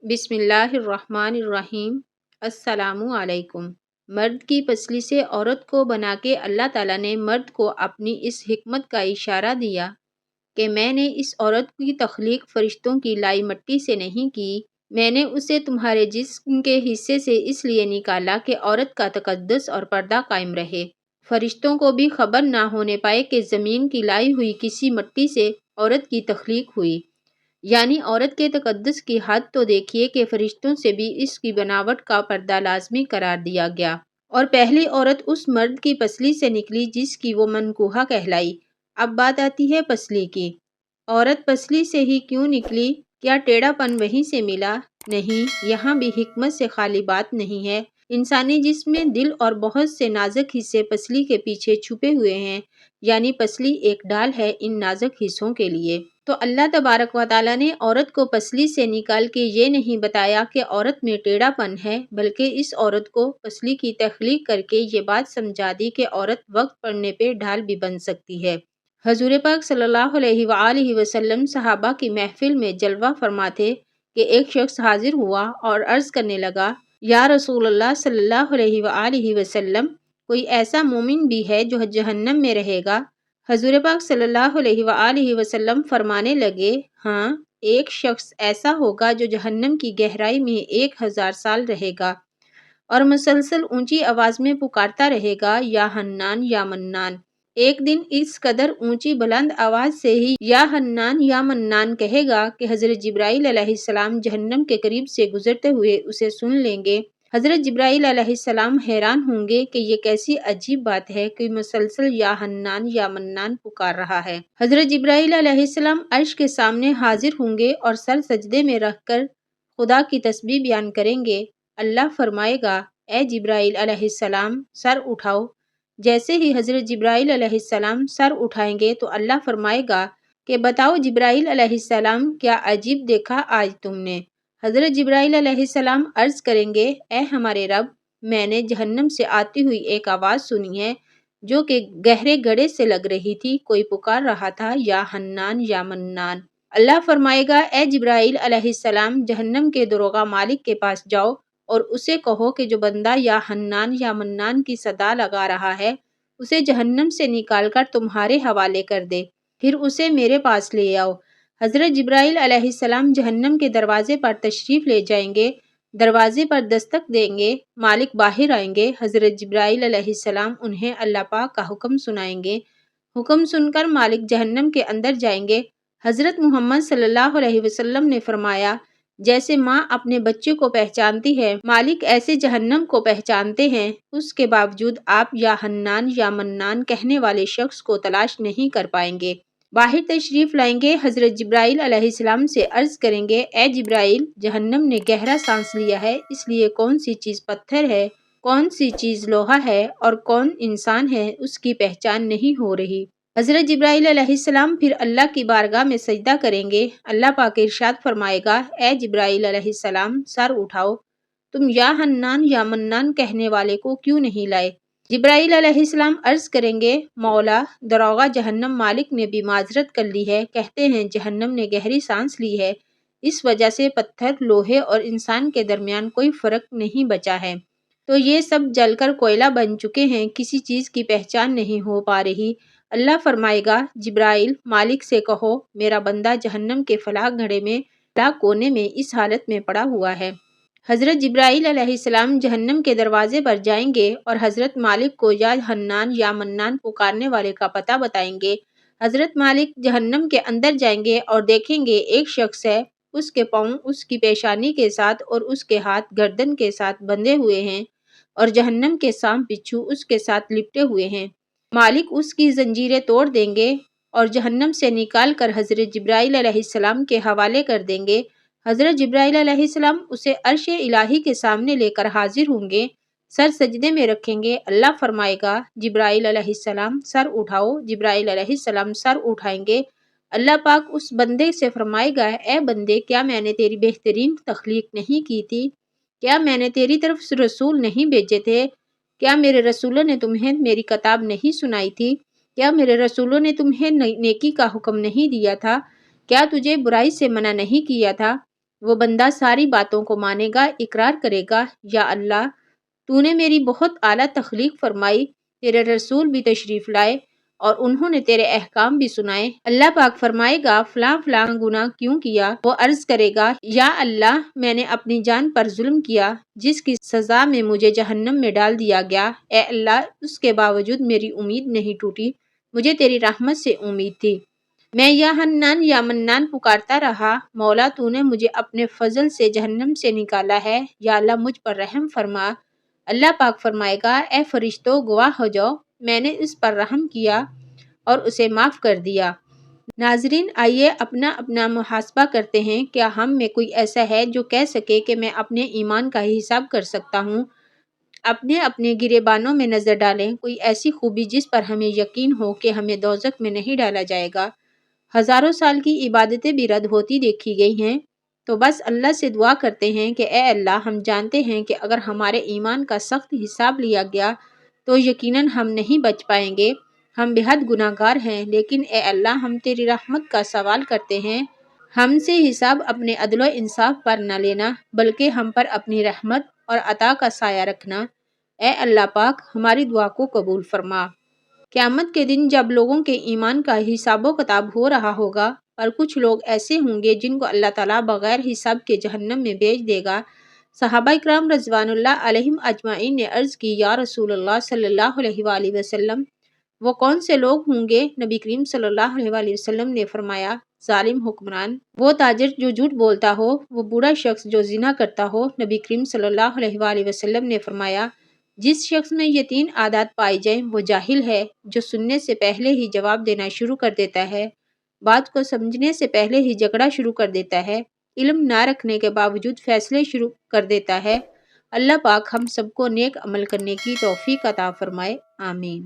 بسم اللہ الرحمن الرحیم۔ السلام علیکم۔ مرد کی پسلی سے عورت کو بنا کے اللہ تعالیٰ نے مرد کو اپنی اس حکمت کا اشارہ دیا کہ میں نے اس عورت کی تخلیق فرشتوں کی لائی مٹی سے نہیں کی، میں نے اسے تمہارے جسم کے حصے سے اس لیے نکالا کہ عورت کا تقدس اور پردہ قائم رہے، فرشتوں کو بھی خبر نہ ہونے پائے کہ زمین کی لائی ہوئی کسی مٹی سے عورت کی تخلیق ہوئی۔ یعنی عورت کے تقدس کی حد تو دیکھیے کہ فرشتوں سے بھی اس کی بناوٹ کا پردہ لازمی قرار دیا گیا، اور پہلی عورت اس مرد کی پسلی سے نکلی جس کی وہ منکوحہ کہلائی۔ اب بات آتی ہے پسلی کی۔ عورت پسلی سے ہی کیوں نکلی؟ کیا ٹیڑھا پن وہیں سے ملا؟ نہیں، یہاں بھی حکمت سے خالی بات نہیں ہے۔ انسانی جسم میں دل اور بہت سے نازک حصے پسلی کے پیچھے چھپے ہوئے ہیں، یعنی پسلی ایک ڈال ہے ان نازک حصوں کے لیے۔ تو اللہ تبارک و تعالیٰ نے عورت کو پسلی سے نکال کے یہ نہیں بتایا کہ عورت میں ٹیڑھا پن ہے، بلکہ اس عورت کو پسلی کی تخلیق کر کے یہ بات سمجھا دی کہ عورت وقت پڑنے پہ ڈھال بھی بن سکتی ہے۔ حضور پاک صلی اللہ علیہ وآلہ وسلم صحابہ کی محفل میں جلوہ فرما تھے کہ ایک شخص حاضر ہوا اور عرض کرنے لگا، یا رسول اللہ صلی اللہ علیہ وآلہ وسلم، کوئی ایسا مومن بھی ہے جو جہنم میں رہے گا؟ حضور پاک صلی اللہ علیہ وآلہ وسلم فرمانے لگے، ہاں، ایک شخص ایسا ہوگا جو جہنم کی گہرائی میں 1000 سال رہے گا اور مسلسل اونچی آواز میں پکارتا رہے گا، یا حنان یا منان۔ ایک دن اس قدر اونچی بلند آواز سے ہی یا حنان یا منان کہے گا کہ حضرت جبرائیل علیہ السلام جہنم کے قریب سے گزرتے ہوئے اسے سن لیں گے۔ حضرت جبرائیل علیہ السلام حیران ہوں گے کہ یہ کیسی عجیب بات ہے کہ مسلسل یا حنان یا منان پکار رہا ہے۔ حضرت جبرائیل علیہ السلام عرش کے سامنے حاضر ہوں گے اور سر سجدے میں رکھ کر خدا کی تسبیح بیان کریں گے۔ اللہ فرمائے گا، اے جبرائیل علیہ السلام، سر اٹھاؤ۔ جیسے ہی حضرت جبرائیل علیہ السلام سر اٹھائیں گے تو اللہ فرمائے گا کہ بتاؤ جبرائیل علیہ السلام، کیا عجیب دیکھا آج تم نے؟ حضرت جبرائیل علیہ السلام عرض کریں گے، اے ہمارے رب، میں نے جہنم سے آتی ہوئی ایک آواز سنی ہے جو کہ گہرے گڑھے سے لگ رہی تھی، کوئی پکار رہا تھا، یا حنان یا منان۔ اللہ فرمائے گا، اے جبرائیل علیہ السلام، جہنم کے داروغہ مالک کے پاس جاؤ اور اسے کہو کہ جو بندہ یا حنان یا منان کی صدا لگا رہا ہے اسے جہنم سے نکال کر تمہارے حوالے کر دے، پھر اسے میرے پاس لے آؤ۔ حضرت جبرائیل علیہ السلام جہنم کے دروازے پر تشریف لے جائیں گے، دروازے پر دستک دیں گے، مالک باہر آئیں گے، حضرت جبرائیل علیہ السلام انہیں اللہ پاک کا حکم سنائیں گے، حکم سن کر مالک جہنم کے اندر جائیں گے۔ حضرت محمد صلی اللہ علیہ وسلم نے فرمایا، جیسے ماں اپنے بچے کو پہچانتی ہے، مالک ایسے جہنم کو پہچانتے ہیں، اس کے باوجود آپ یا حنان یا منان کہنے والے شخص کو تلاش نہیں کر پائیں گے۔ باہر تشریف لائیں گے، حضرت جبرائیل علیہ السلام سے عرض کریں گے، اے جبرائیل، جہنم نے گہرا سانس لیا ہے، اس لیے کون سی چیز پتھر ہے، کون سی چیز لوہا ہے اور کون انسان ہے، اس کی پہچان نہیں ہو رہی۔ حضرت جبرائیل علیہ السلام پھر اللہ کی بارگاہ میں سجدہ کریں گے۔ اللہ پاک ارشاد فرمائے گا، اے جبرائیل علیہ السلام، سر اٹھاؤ، تم یا حنان یا منان کہنے والے کو کیوں نہیں لائے؟ جبرائیل علیہ السلام عرض کریں گے، مولا، داروغہ جہنم مالک نے بھی معذرت کر لی ہے، کہتے ہیں جہنم نے گہری سانس لی ہے، اس وجہ سے پتھر، لوہے اور انسان کے درمیان کوئی فرق نہیں بچا ہے، تو یہ سب جل کر کوئلہ بن چکے ہیں، کسی چیز کی پہچان نہیں ہو پا رہی۔ اللہ فرمائے گا، جبرائیل، مالک سے کہو میرا بندہ جہنم کے فلاں گڑھے میں، فلاں کونے میں اس حالت میں پڑا ہوا ہے۔ حضرت جبرائیل علیہ السلام جہنم کے دروازے پر جائیں گے اور حضرت مالک کو یا حنان یا منان پکارنے والے کا پتہ بتائیں گے۔ حضرت مالک جہنم کے اندر جائیں گے اور دیکھیں گے ایک شخص ہے، اس کے پاؤں اس کی پیشانی کے ساتھ اور اس کے ہاتھ گردن کے ساتھ بندھے ہوئے ہیں اور جہنم کے سام بچھو اس کے ساتھ لپٹے ہوئے ہیں۔ مالک اس کی زنجیریں توڑ دیں گے اور جہنم سے نکال کر حضرت جبرائیل علیہ السلام کے حوالے کر دیں گے۔ حضرت جبرائیل علیہ السلام اسے عرش الہی کے سامنے لے کر حاضر ہوں گے، سر سجدے میں رکھیں گے۔ اللہ فرمائے گا، جبرائیل علیہ السلام، سر اٹھاؤ۔ جبرائیل علیہ السلام سر اٹھائیں گے۔ اللہ پاک اس بندے سے فرمائے گا، اے بندے، کیا میں نے تیری بہترین تخلیق نہیں کی تھی؟ کیا میں نے تیری طرف رسول نہیں بھیجے تھے؟ کیا میرے رسولوں نے تمہیں میری کتاب نہیں سنائی تھی؟ کیا میرے رسولوں نے تمہیں نیکی کا حکم نہیں دیا تھا؟ کیا تجھے برائی سے منع نہیں کیا تھا؟ وہ بندہ ساری باتوں کو مانے گا، اقرار کرے گا، یا اللہ تو نے میری بہت اعلیٰ تخلیق فرمائی، تیرے رسول بھی تشریف لائے اور انہوں نے تیرے احکام بھی سنائے۔ اللہ پاک فرمائے گا فلاں فلاں گناہ کیوں کیا؟ وہ عرض کرے گا یا اللہ میں نے اپنی جان پر ظلم کیا جس کی سزا میں مجھے جہنم میں ڈال دیا گیا۔ اے اللہ اس کے باوجود میری امید نہیں ٹوٹی، مجھے تیری رحمت سے امید تھی، میں یا حنان یا منان پکارتا رہا، مولا تو نے مجھے اپنے فضل سے جہنم سے نکالا ہے، یا اللہ مجھ پر رحم فرما۔ اللہ پاک فرمائے گا اے فرشتوں گواہ ہو جاؤ، میں نے اس پر رحم کیا اور اسے معاف کر دیا۔ ناظرین آئیے اپنا اپنا محاسبہ کرتے ہیں، کیا ہم میں کوئی ایسا ہے جو کہہ سکے کہ میں اپنے ایمان کا حساب کر سکتا ہوں؟ اپنے اپنے گریبانوں میں نظر ڈالیں، کوئی ایسی خوبی جس پر ہمیں یقین ہو کہ ہمیں دوزخ میں نہیں ڈالا جائے گا۔ ہزاروں سال کی عبادتیں بھی رد ہوتی دیکھی گئی ہیں، تو بس اللہ سے دعا کرتے ہیں کہ اے اللہ ہم جانتے ہیں کہ اگر ہمارے ایمان کا سخت حساب لیا گیا تو یقیناً ہم نہیں بچ پائیں گے، ہم بے حد گناہ گار ہیں، لیکن اے اللہ ہم تیری رحمت کا سوال کرتے ہیں، ہم سے حساب اپنے عدل و انصاف پر نہ لینا بلکہ ہم پر اپنی رحمت اور عطا کا سایہ رکھنا۔ اے اللہ پاک ہماری دعا کو قبول فرما۔ قیامت کے دن جب لوگوں کے ایمان کا حساب و کتاب ہو رہا ہوگا اور کچھ لوگ ایسے ہوں گے جن کو اللہ تعالیٰ بغیر حساب کے جہنم میں بھیج دے گا، صحابہ اکرام رضوان اللہ علیہم اجمعین نے عرض کی یا رسول اللہ صلی اللہ علیہ وآلہ وسلم وہ کون سے لوگ ہوں گے؟ نبی کریم صلی اللہ علیہ وآلہ وسلم نے فرمایا ظالم حکمران، وہ تاجر جو جھوٹ بولتا ہو، وہ بوڑھا شخص جو زنا کرتا ہو۔ نبی کریم صلی اللہ علیہ وآلہ وسلم نے فرمایا جس شخص میں یہ 3 عادات پائی جائیں وہ جاہل ہے، جو سننے سے پہلے ہی جواب دینا شروع کر دیتا ہے، بات کو سمجھنے سے پہلے ہی جھگڑا شروع کر دیتا ہے، علم نہ رکھنے کے باوجود فیصلے شروع کر دیتا ہے۔ اللہ پاک ہم سب کو نیک عمل کرنے کی توفیق عطا فرمائے، آمین۔